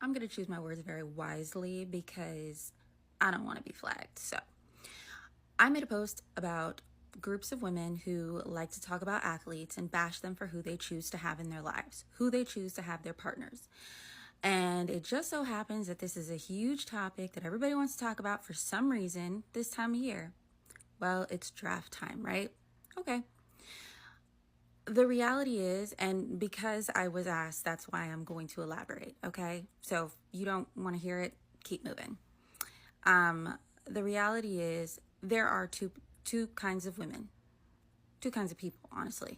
I'm going to choose my words very wisely because I don't want to be flagged. So I made a post about groups of women who like to talk about athletes and bash them for who they choose to have in their lives, who they choose to have their partners. And it just so happens that this is a huge topic that everybody wants to talk about for some reason this time of year. Well, it's draft time, right? Okay. The reality is, and because I was asked, that's why I'm going to elaborate, okay? So if you don't want to hear it, keep moving. The reality is there are two kinds of women, two kinds of people, honestly.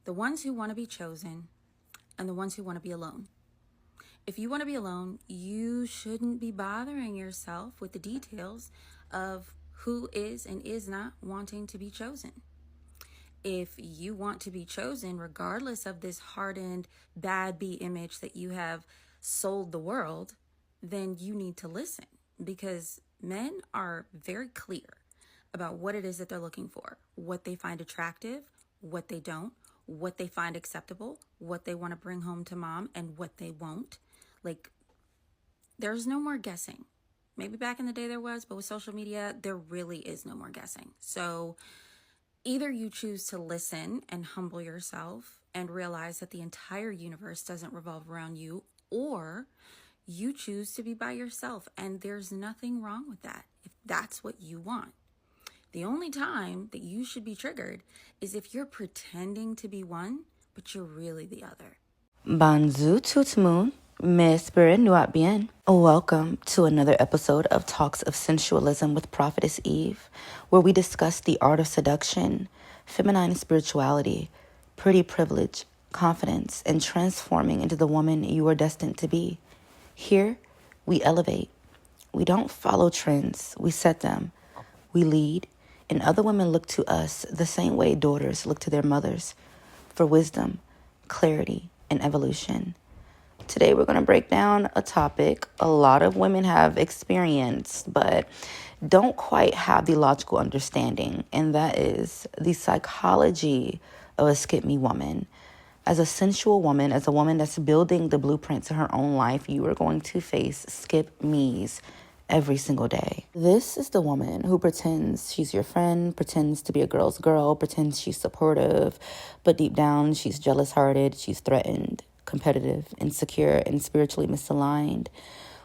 The ones who want to be chosen and the ones who want to be alone. If you want to be alone, you shouldn't be bothering yourself with the details of who is and is not wanting to be chosen. If you want to be chosen, regardless of this hardened bad B image that you have sold the world, then you need to listen, because men are very clear about what it is that they're looking for, what they find attractive, what they don't, what they find acceptable, what they want to bring home to mom, and what they won't. Like, there's no more guessing. Maybe back in the day there was, but with social media, there really is no more guessing. So either you choose to listen and humble yourself and realize that the entire universe doesn't revolve around you, or you choose to be by yourself, and there's nothing wrong with that if that's what you want. The only time that you should be triggered is if you're pretending to be one, but you're really the other. Banzu Tutmoon, me espero nuat bien. Welcome to another episode of Talks of Sensualism with Prophetess Eve, where we discuss the art of seduction, feminine spirituality, pretty privilege, confidence, and transforming into the woman you are destined to be. Here, we elevate. We don't follow trends, we set them. We lead, and other women look to us the same way daughters look to their mothers for wisdom, clarity, and evolution. Today we're going to break down a topic a lot of women have experienced but don't quite have the logical understanding, and that is the psychology of a skip-me woman. As a sensual woman, as a woman that's building the blueprint to her own life, you are going to face skip-me's every single day. This is the woman who pretends she's your friend, pretends to be a girl's girl, pretends she's supportive, but deep down she's jealous-hearted, she's threatened, competitive, insecure, and spiritually misaligned.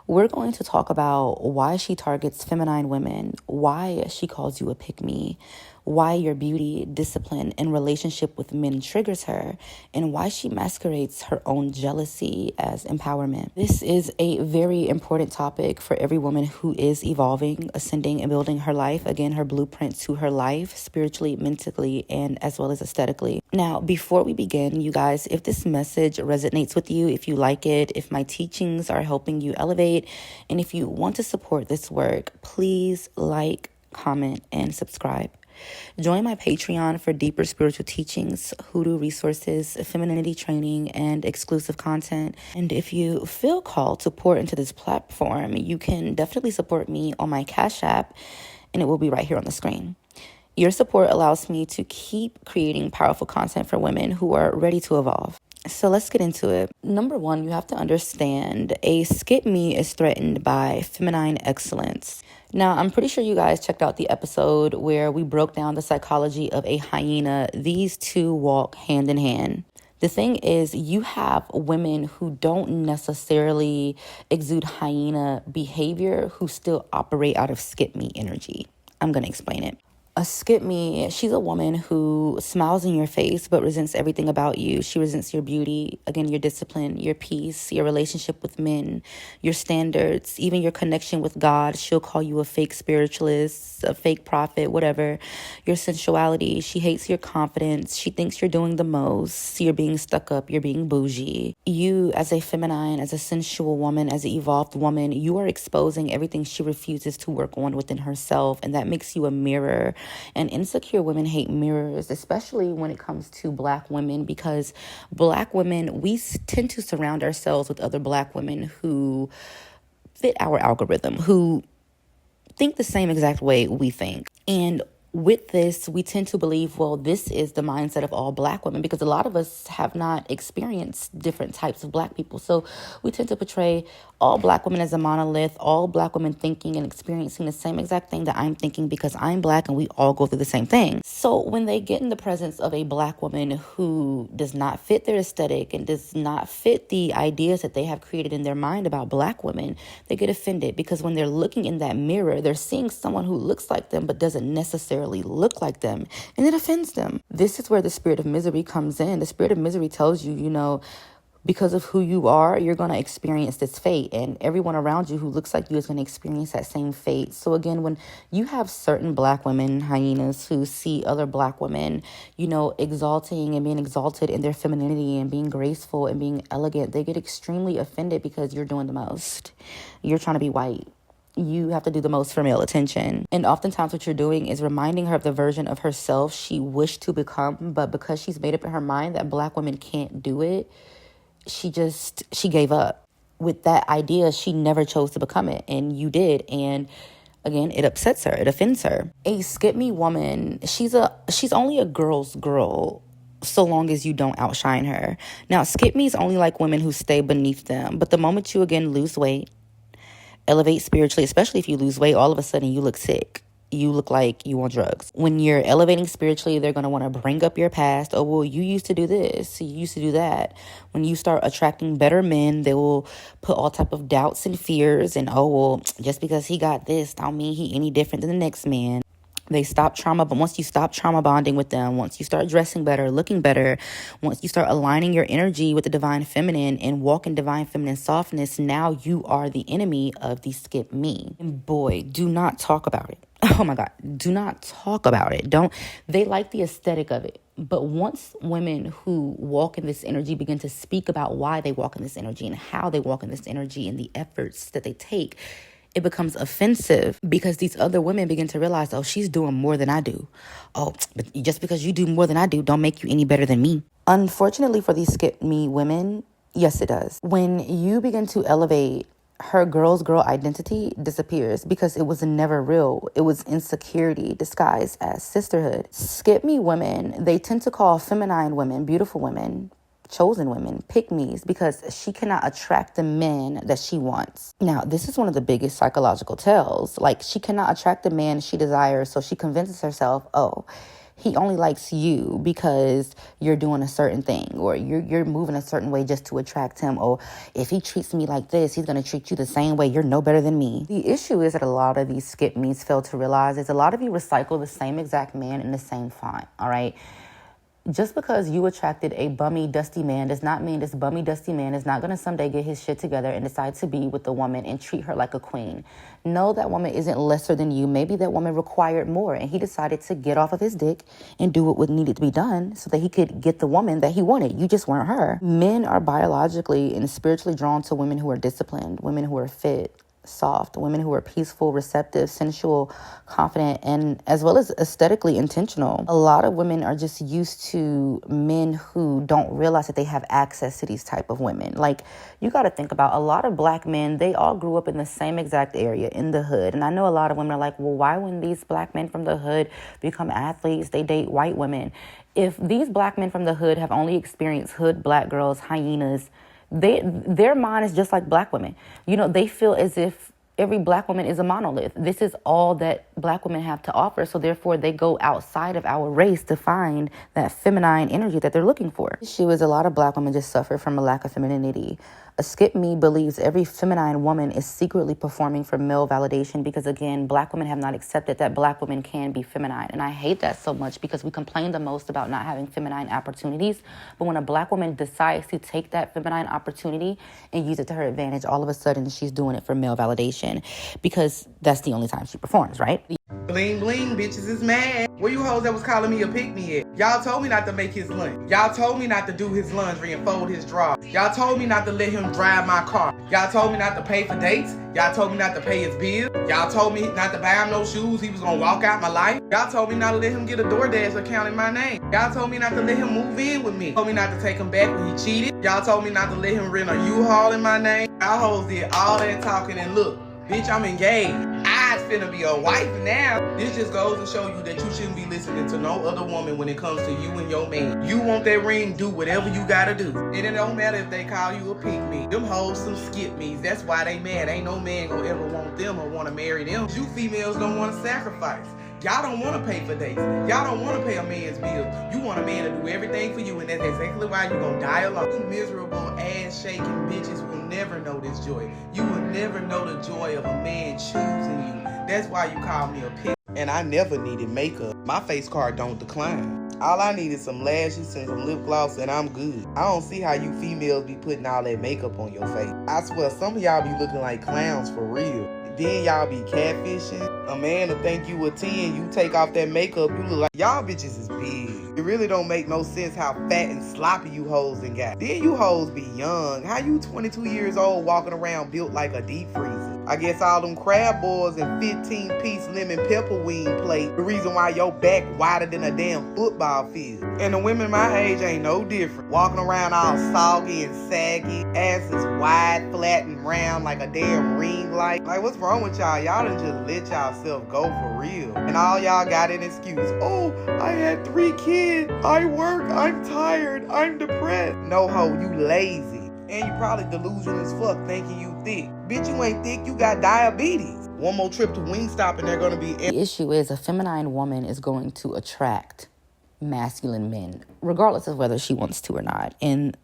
We're going to talk about why she targets feminine women, why she calls you a pick-me, why your beauty, discipline, and relationship with men triggers her, and why she masquerades her own jealousy as empowerment. This is a very important topic for every woman who is evolving, ascending, and building her life. Again, her blueprint to her life, spiritually, mentally, and as well as aesthetically. Now, before we begin, you guys, if this message resonates with you, if you like it, if my teachings are helping you elevate, and if you want to support this work, please like, comment, and subscribe. Join my Patreon for deeper spiritual teachings, hoodoo resources, femininity training, and exclusive content. And if you feel called to pour into this platform, you can definitely support me on my Cash App, and it will be right here on the screen. Your support allows me to keep creating powerful content for women who are ready to evolve. So let's get into it. Number one, you have to understand a skip-me is threatened by feminine excellence. Now, I'm pretty sure you guys checked out the episode where we broke down the psychology of a hyena. These two walk hand in hand. The thing is, you have women who don't necessarily exude hyena behavior who still operate out of skip-me energy. I'm going to explain it. A skip-me, she's a woman who smiles in your face but resents everything about you. She resents your beauty, again, your discipline, your peace, your relationship with men, your standards, even your connection with God. She'll call you a fake spiritualist, a fake prophet, whatever. Your sensuality, she hates your confidence. She thinks you're doing the most. You're being stuck up. You're being bougie. You, as a feminine, as a sensual woman, as an evolved woman, you are exposing everything she refuses to work on within herself, and that makes you a mirror. And insecure women hate mirrors, especially when it comes to Black women, because Black women, we tend to surround ourselves with other Black women who fit our algorithm, who think the same exact way we think. And with this, we tend to believe, well, this is the mindset of all Black women, because a lot of us have not experienced different types of Black people. So we tend to portray all Black women as a monolith, all Black women thinking and experiencing the same exact thing that I'm thinking because I'm Black and we all go through the same thing. So when they get in the presence of a Black woman who does not fit their aesthetic and does not fit the ideas that they have created in their mind about Black women, they get offended, because when they're looking in that mirror, they're seeing someone who looks like them but doesn't necessarily look like them, and it offends them. This is where the spirit of misery comes in. The spirit of misery tells you, because of who you are, you're going to experience this fate, and everyone around you who looks like you is going to experience that same fate. So again, when you have certain Black women, hyenas, who see other Black women, exalting and being exalted in their femininity and being graceful and being elegant, they get extremely offended because you're doing the most. You're trying to be white. You have to do the most for male attention. And oftentimes what you're doing is reminding her of the version of herself she wished to become, but because she's made up in her mind that Black women can't do it, she gave up. With that idea, she never chose to become it, and you did. And again, it upsets her, it offends her. A skip me woman, she's only a girl's girl so long as you don't outshine her. Now, skip me's only like women who stay beneath them, but the moment you again lose weight, elevate spiritually, especially if you lose weight, all of a sudden you look sick. You look like you on drugs. When you're elevating spiritually, they're going to want to bring up your past. Oh, well, you used to do this. You used to do that. When you start attracting better men, they will put all type of doubts and fears. And, oh, well, just because he got this, don't mean he any different than the next man. They stop trauma, but once you stop trauma bonding with them, once you start dressing better, looking better, once you start aligning your energy with the divine feminine and walk in divine feminine softness, now you are the enemy of the skip me. And boy, do not talk about it. Oh my God, do not talk about it. They like the aesthetic of it. But once women who walk in this energy begin to speak about why they walk in this energy and how they walk in this energy and the efforts that they take, it becomes offensive, because these other women begin to realize, oh, she's doing more than I do. Oh, but just because you do more than I do, don't make you any better than me. Unfortunately for these skip me women, yes, it does. When you begin to elevate, her girl identity disappears because it was never real. It was insecurity disguised as sisterhood. Skip me women, they tend to call feminine women, beautiful women, chosen women, pick-me's, because she cannot attract the men that she wants. Now, this is one of the biggest psychological tells. Like, she cannot attract the man she desires, so she convinces herself, oh, he only likes you because you're doing a certain thing, or you're moving a certain way just to attract him. Or if he treats me like this, he's going to treat you the same way. You're no better than me. The issue is that a lot of these skip me's fail to realize is a lot of you recycle the same exact man in the same font, all right? Just because you attracted a bummy, dusty man does not mean this bummy, dusty man is not going to someday get his shit together and decide to be with the woman and treat her like a queen. No, that woman isn't lesser than you. Maybe that woman required more, and he decided to get off of his dick and do what needed to be done so that he could get the woman that he wanted. You just weren't her. Men are biologically and spiritually drawn to women who are disciplined, women who are fit, soft, women who are peaceful, receptive, sensual, confident, and as well as aesthetically intentional. A lot of women are just used to men who don't realize that they have access to these type of women. Like, you got to think about a lot of Black men, they all grew up in the same exact area in the hood. And I know a lot of women are like, well, why when these Black men from the hood become athletes, they date white women? If these Black men from the hood have only experienced hood Black girls, hyenas, their mind is just like Black women. They feel as if every Black woman is a monolith. This is all that Black women have to offer. So therefore, they go outside of our race to find that feminine energy that they're looking for. The issue is a lot of Black women just suffer from a lack of femininity. A skip me believes every feminine woman is secretly performing for male validation because, again, Black women have not accepted that Black women can be feminine. And I hate that so much because we complain the most about not having feminine opportunities. But when a Black woman decides to take that feminine opportunity and use it to her advantage, all of a sudden she's doing it for male validation because that's the only time she performs, right? Bling bling, bitches is mad. Where you hoes that was calling me a pick-me at? Y'all told me not to make his lunch. Y'all told me not to do his laundry and fold his drawers. Y'all told me not to let him drive my car. Y'all told me not to pay for dates. Y'all told me not to pay his bills. Y'all told me not to buy him no shoes. He was gonna walk out my life. Y'all told me not to let him get a DoorDash account in my name. Y'all told me not to let him move in with me. Told me not to take him back when he cheated. Y'all told me not to let him rent a U-Haul in my name. Y'all hoes did all that talking, and look, bitch, I'm engaged. I's finna be a wife now. This just goes to show you that you shouldn't be listening to no other woman when it comes to you and your man. You want that ring, do whatever you gotta do. And it don't matter if they call you a pick-me. Them hoes some skip-me's. That's why they mad. Ain't no man gonna ever want them or wanna marry them. You females don't wanna sacrifice. Y'all don't want to pay for dates. Y'all don't want to pay a man's bills. You want a man to do everything for you, and that's exactly why you're going to die alone. You miserable, ass-shaking bitches will never know this joy. You will never know the joy of a man choosing you. That's why you call me a pig. And I never needed makeup. My face card don't decline. All I need is some lashes and some lip gloss, and I'm good. I don't see how you females be putting all that makeup on your face. I swear, some of y'all be looking like clowns for real. Then y'all be catfishing. A man will think you a 10, you take off that makeup, you look like y'all bitches is big. It really don't make no sense how fat and sloppy you hoes and got. Then you hoes be young. How you 22 years old walking around built like a deep freezer? I guess all them crab boils and 15-piece lemon pepper wing plate the reason why your back wider than a damn football field. And the women my age ain't no different. Walking around all soggy and saggy, asses wide, flat, and round like a damn ring light. Like, what's wrong with y'all? Y'all done just let y'allself go for real. And all y'all got an excuse. Oh, I had 3 kids. I work. I'm tired. I'm depressed. No ho, you lazy. And you probably delusional as fuck thinking you thick. Bitch, you ain't thick. You got diabetes. One more trip to Wingstop and they're going to be... The issue is a feminine woman is going to attract masculine men, regardless of whether she wants to or not. And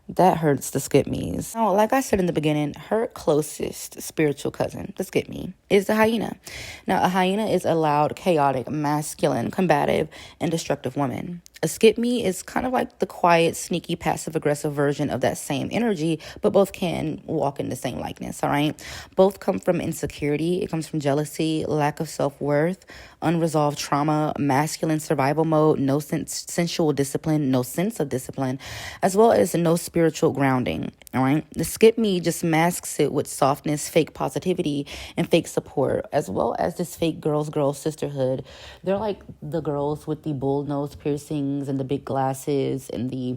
that hurts the skip-me's. Now, like I said in the beginning, her closest spiritual cousin, the skip-me, is the hyena. Now, a hyena is a loud, chaotic, masculine, combative, and destructive woman. A skip-me is kind of like the quiet, sneaky, passive-aggressive version of that same energy, but both can walk in the same likeness, all right? Both come from insecurity. It comes from jealousy, lack of self-worth, unresolved trauma, masculine survival mode, no sensual discipline, no sense of discipline, as well as no spiritual grounding, all right? The skip-me just masks it with softness, fake positivity, and fake support, as well as this fake girls sisterhood. They're like the girls with the bull nose piercings and the big glasses and the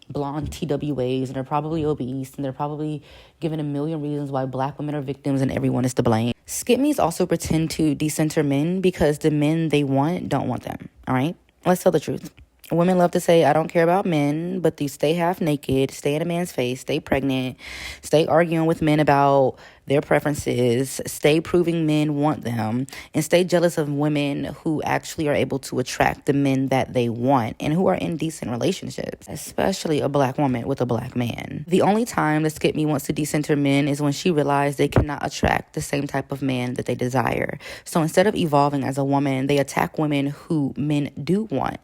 blonde TWAs, and they're probably obese, and they're probably given a million reasons why black women are victims and everyone is to blame. Skip-me's also pretend to decenter men because the men they want don't want them, all right? Let's tell the truth. Women love to say, I don't care about men, but they stay half naked, stay in a man's face, stay pregnant, stay arguing with men about their preferences, stay proving men want them, and stay jealous of women who actually are able to attract the men that they want and who are in decent relationships, especially a black woman with a black man. The only time the skip-me wants to decenter men is when she realizes they cannot attract the same type of man that they desire. So instead of evolving as a woman, they attack women who men do want.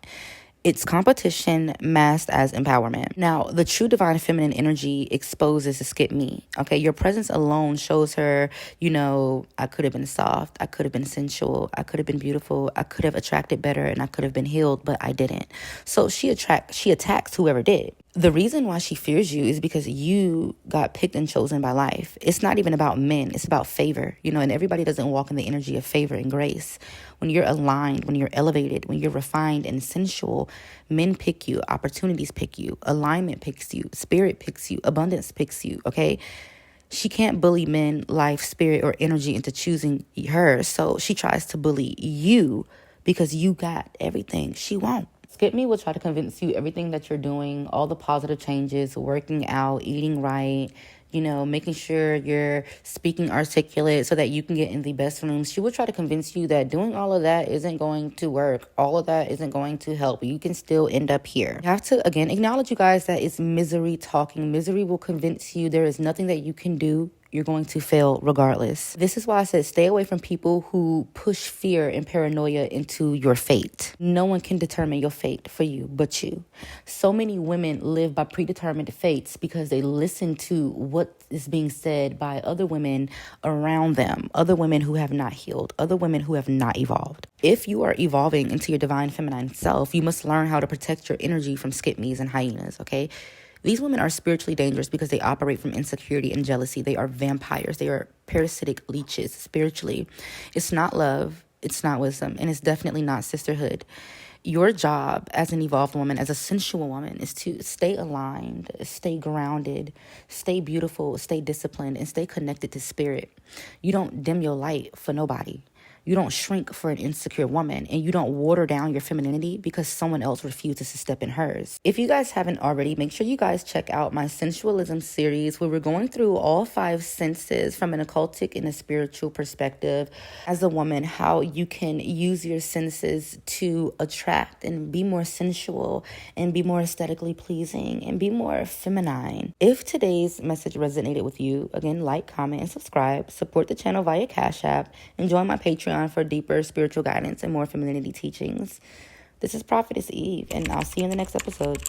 It's competition masked as empowerment. Now, the true divine feminine energy exposes the skip-me. Okay, your presence alone shows her, I could have been soft, I could have been sensual, I could have been beautiful, I could have attracted better, and I could have been healed, but I didn't. So she attacks whoever did. The reason why she fears you is because you got picked and chosen by life. It's not even about men. It's about favor, and everybody doesn't walk in the energy of favor and grace. When you're aligned, when you're elevated, when you're refined and sensual, men pick you, opportunities pick you, alignment picks you, spirit picks you, abundance picks you, okay? She can't bully men, life, spirit, or energy into choosing her. So she tries to bully you because you got everything she won't. Skip-me will try to convince you everything that you're doing, all the positive changes, working out, eating right, making sure you're speaking articulate so that you can get in the best rooms. She will try to convince you that doing all of that isn't going to work. All of that isn't going to help. You can still end up here. You have to, again, acknowledge, you guys, that it's misery talking. Misery will convince you there is nothing that you can do. You're going to fail regardless. This is why I said stay away from people who push fear and paranoia into your fate. No one can determine your fate for you but you. So many women live by predetermined fates because they listen to what is being said by other women around them, other women who have not healed, other women who have not evolved. If you are evolving into your divine feminine self, you must learn how to protect your energy from skip-me's and hyenas, okay? These women are spiritually dangerous because they operate from insecurity and jealousy. They are vampires. They are parasitic leeches spiritually. It's not love. It's not wisdom. And it's definitely not sisterhood. Your job as an evolved woman, as a sensual woman, is to stay aligned, stay grounded, stay beautiful, stay disciplined, and stay connected to spirit. You don't dim your light for nobody. You don't shrink for an insecure woman, and you don't water down your femininity because someone else refuses to step in hers. If you guys haven't already, make sure you guys check out my sensualism series where we're going through all 5 senses from an occultic and a spiritual perspective as a woman, how you can use your senses to attract and be more sensual and be more aesthetically pleasing and be more feminine. If today's message resonated with you, again, like, comment, and subscribe. Support the channel via Cash App and join my Patreon for deeper spiritual guidance and more femininity teachings. This is Prophetess Eve, and I'll see you in the next episode.